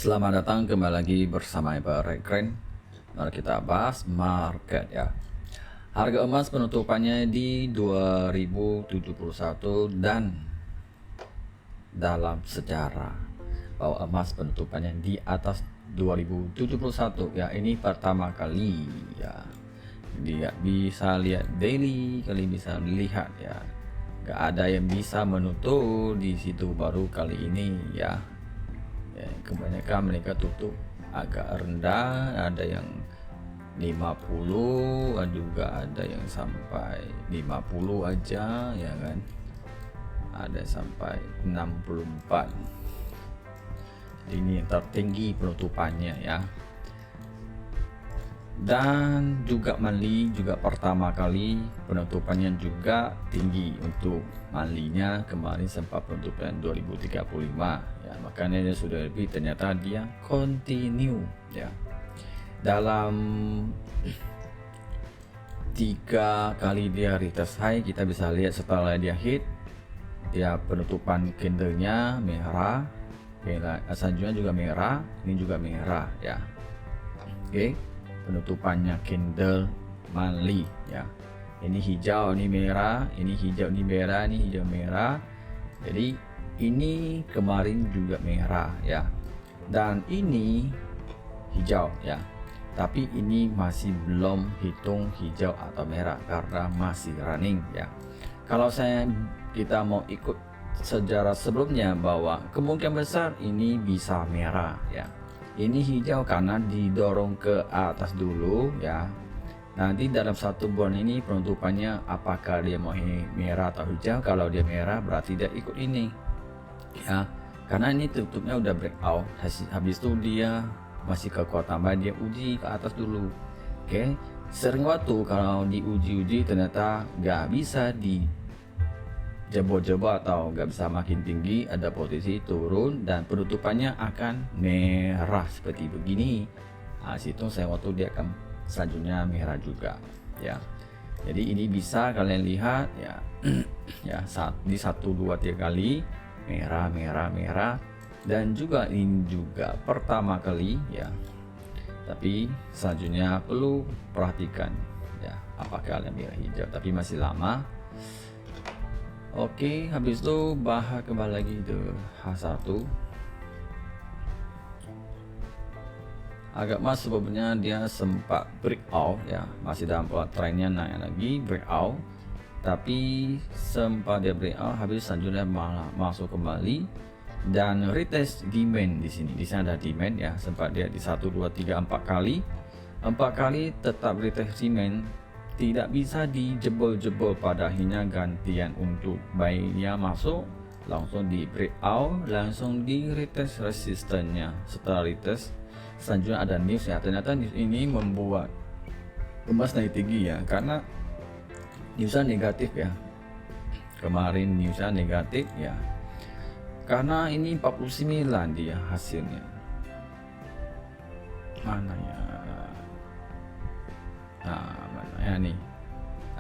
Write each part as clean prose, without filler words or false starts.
Selamat datang kembali lagi bersama Rekren. Mari kita bahas market ya. Harga emas penutupannya di 2071 dan dalam sejarah bahwa emas penutupannya di atas 2071 ya, ini pertama kali ya. Dia bisa lihat daily, kali bisa lihat ya. Gak ada yang bisa menutup di situ baru kali ini ya. Kebanyakan mereka tutup agak rendah, ada yang 50, juga ada yang sampai 50 aja ya kan, ada sampai 64. Jadi ini yang tertinggi penutupannya ya. Dan juga Manli juga pertama kali penutupannya juga tinggi untuk Manlinya, kemarin sempat penutupan 2035 ya, makanya dia sudah lebih, ternyata dia continue ya. Dalam 3 kali dia retest high, kita bisa lihat setelah dia hit, dia penutupan candlenya merah, selanjutnya juga merah, ini juga merah ya. Oke, penutupannya candle Manli ya. Ini hijau, ini merah, ini hijau, ini merah, ini hijau merah. Jadi ini kemarin juga merah ya. Dan ini hijau ya. Tapi ini masih belum hitung hijau atau merah karena masih running ya. Kalau kita mau ikut sejarah sebelumnya bahwa kemungkinan besar ini bisa merah ya. Ini hijau karena didorong ke atas dulu ya. Nanti dalam satu bulan ini penutupannya apakah dia mau merah atau hijau. Kalau dia merah berarti dia ikut ini ya, karena ini tutupnya udah breakout. Habis itu dia masih kekuatan baik, dia uji ke atas dulu. Oke, sering waktu kalau diuji ternyata gak bisa di jebol-jebol atau nggak bisa makin tinggi, ada posisi turun dan penutupannya akan merah seperti begini. Nah, situ saya waktu dia akan selanjutnya merah juga ya. Jadi ini bisa kalian lihat ya ya, di 1, 2, 3 kali merah dan juga ini juga pertama kali ya. Tapi selanjutnya perlu perhatikan ya, apakah kalian merah hijau, tapi masih lama. Oke, habis itu bahas kembali lagi ke H1. Agak mas sebelumnya dia sempat breakout ya, masih dalam pola trennya naik lagi, breakout. Tapi sempat dia breakout, habis selanjutnya malah masuk kembali dan retest demand di sini. Di sana ada demand ya, sempat dia di 1, 2, 3, 4 kali. 4 kali tetap retest demand, tidak bisa dijebol-jebol, pada akhirnya gantian untuk buy-nya masuk, langsung di breakout, langsung di retest resistannya. Setelah retest selanjutnya ada news ya, ternyata news ini membuat emas naik tinggi ya, karena newsnya negatif ya. Kemarin newsnya negatif ya, karena ini 49 dia hasilnya. Mana ya? Nah, mana ya nih?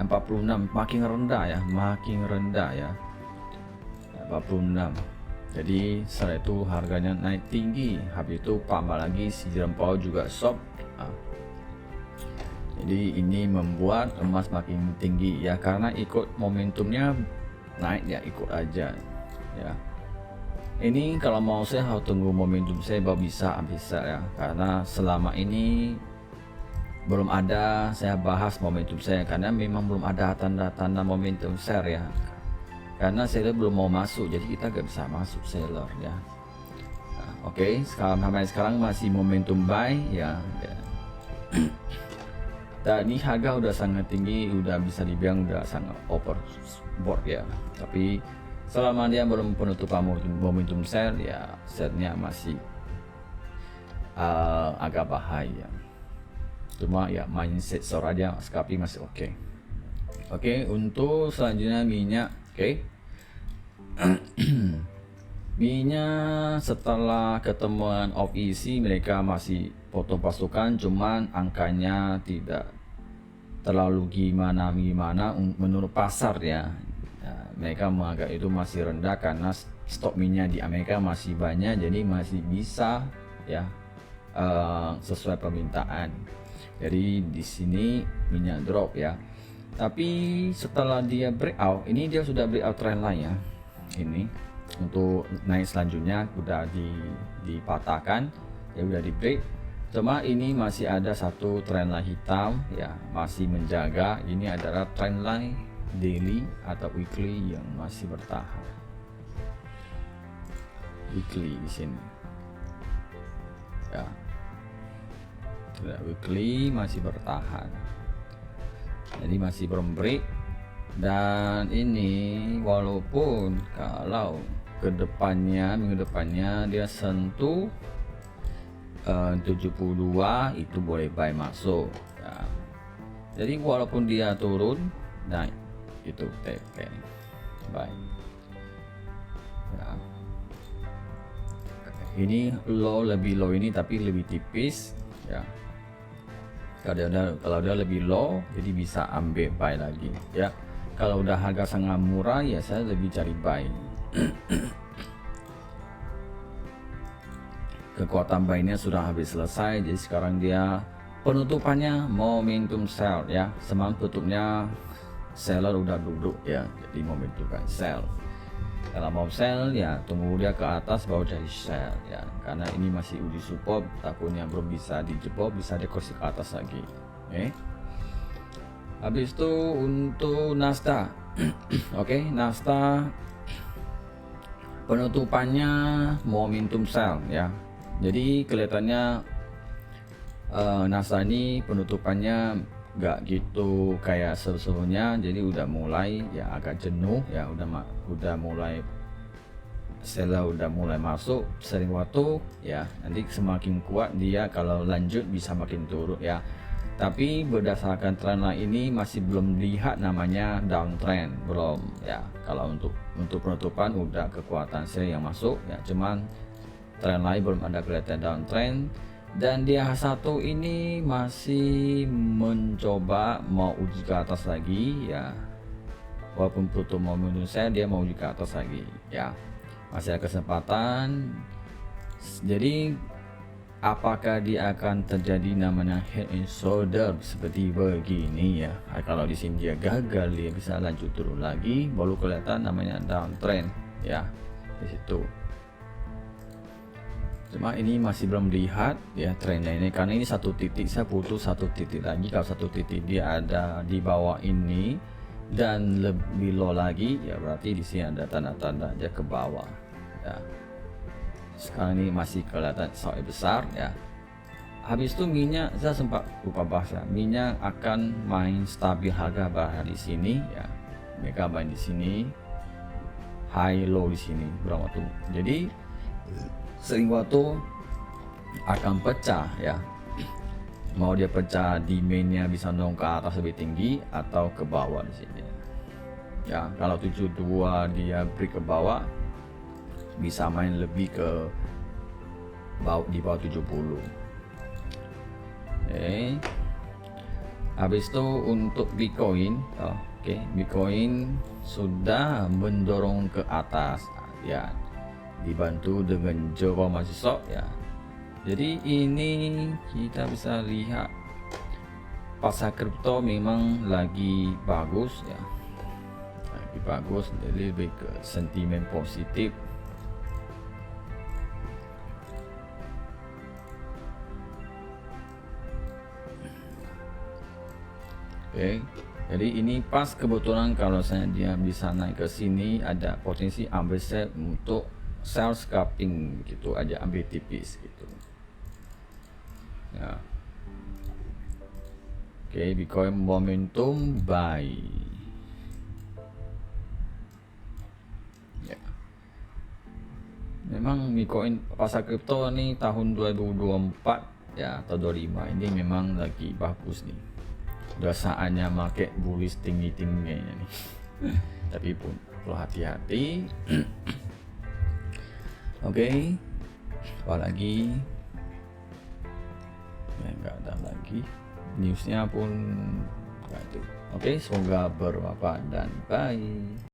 46, makin rendah ya, 46. Jadi setelah itu harganya naik tinggi, habis itu tambah lagi si Jerome Powell juga shop. Jadi ini membuat emas makin tinggi ya, karena ikut momentumnya naik ya, ikut aja ya. Ini kalau mau saya harus tunggu momentum saya baru bisa ya, karena selama ini belum ada saya bahas momentum saya, karena memang belum ada tanda-tanda momentum share ya, karena seller belum mau masuk, jadi kita gak bisa masuk seller ya. Nah, oke, sampai sekarang masih momentum buy ya. Tadi harga udah sangat tinggi, udah bisa dibilang udah sangat overbought ya, tapi selama dia belum penutupan momentum sell ya, setnya masih agak bahaya. Cuma ya mindset short aja, scalping masih oke. Oke, untuk selanjutnya minyak. Oke. Minyak setelah ketemuan OPEC mereka masih potong pasukan, cuman angkanya tidak terlalu gimana menurut pasar ya. Mereka menganggap itu masih rendah karena stok minyak di Amerika masih banyak, jadi masih bisa ya, sesuai permintaan. Jadi di sini minyak drop ya. Tapi setelah dia breakout, ini dia sudah breakout trendline ya. Ini untuk naik selanjutnya udah dipatahkan, ya udah di break. Cuma ini masih ada satu trendline hitam ya, masih menjaga. Ini adalah trendline daily atau weekly yang masih bertahan. Weekly di sini. Ya. Weekly masih bertahan. Jadi masih belum break. Dan ini walaupun kalau minggu depannya dia sentuh 72 itu boleh buy masuk ya. Jadi walaupun dia turun naik itu TP buy ya. Ini lebih low ini tapi lebih tipis ya. Kalau dia lebih low jadi bisa ambil buy lagi ya. Kalau udah harga sangat murah ya saya lebih cari buy. Kekuatan buy-nya sudah habis selesai, jadi sekarang dia penutupannya momentum sell ya. Semalam tutupnya seller udah duduk ya, jadi momentum sell. Kalau mau sell ya tunggu dia ke atas baru jadi sell ya, karena ini masih uji support, takutnya belum bisa dijebol, bisa dikoreksi ke atas lagi. Habis itu untuk Nasdaq. Oke, Nasdaq penutupannya momentum sell ya. Jadi kelihatannya Nasdaq ini penutupannya nggak gitu kayak sebelumnya, jadi udah mulai ya agak jenuh ya, udah mulai seller udah mulai masuk sering waktu ya. Nanti semakin kuat dia, kalau lanjut bisa makin turun ya. Tapi berdasarkan trendline ini masih belum lihat namanya downtrend, belum ya. Kalau untuk penutupan udah kekuatan sell yang masuk ya, cuman trendline belum ada kelihatan downtrend. Dan di H1 ini masih mencoba mau uji ke atas lagi ya, walaupun tutup momentum sell dia mau uji ke atas lagi ya, masih ada kesempatan. Jadi apakah dia akan terjadi namanya head and shoulder seperti begini ya. Kalau di sini dia gagal, dia bisa lanjut turun lagi, baru kelihatan namanya downtrend ya di situ. Cuma ini masih belum lihat ya trennya ini, karena ini satu titik, saya butuh satu titik lagi. Kalau satu titik dia ada di bawah ini dan lebih low lagi ya, berarti di sini ada tanda-tanda dia ke bawah ya. Sekarang ini masih kelihatan sangat besar ya. Habis itu minyak, saya sempat lupa bahas ya, minyak akan main stabil harga berada di sini ya. Mereka main di sini, high low di sini berapa tuh. Jadi sering waktu akan pecah ya. Mau dia pecah, demandnya bisa nong ke atas lebih tinggi atau ke bawah di sini ya. Kalau 72 dia break ke bawah, bisa main lebih ke bawah, di bawah 70. Habis itu untuk Bitcoin, Bitcoin sudah mendorong ke atas ya, dibantu dengan Joe mahasiswa ya. Jadi ini kita bisa lihat pasar kripto memang lagi bagus ya, lagi bagus, jadi lebih ke sentimen positif. Jadi ini pas kebetulan kalau saya dia bisa naik ke sini, ada potensi ambil sell untuk sell scalping gitu aja, ambil tipis gitu ya. Bitcoin momentum buy ya. Memang Bitcoin, pasar kripto ini tahun 2024 ya atau 25 ini memang lagi bagus nih. Udah saatnya market bullish tinggi-tingginya nih. Tapi pun perlu hati-hati. Apalagi ya, nggak ada lagi newsnya pun. Semoga bermanfaat dan bye.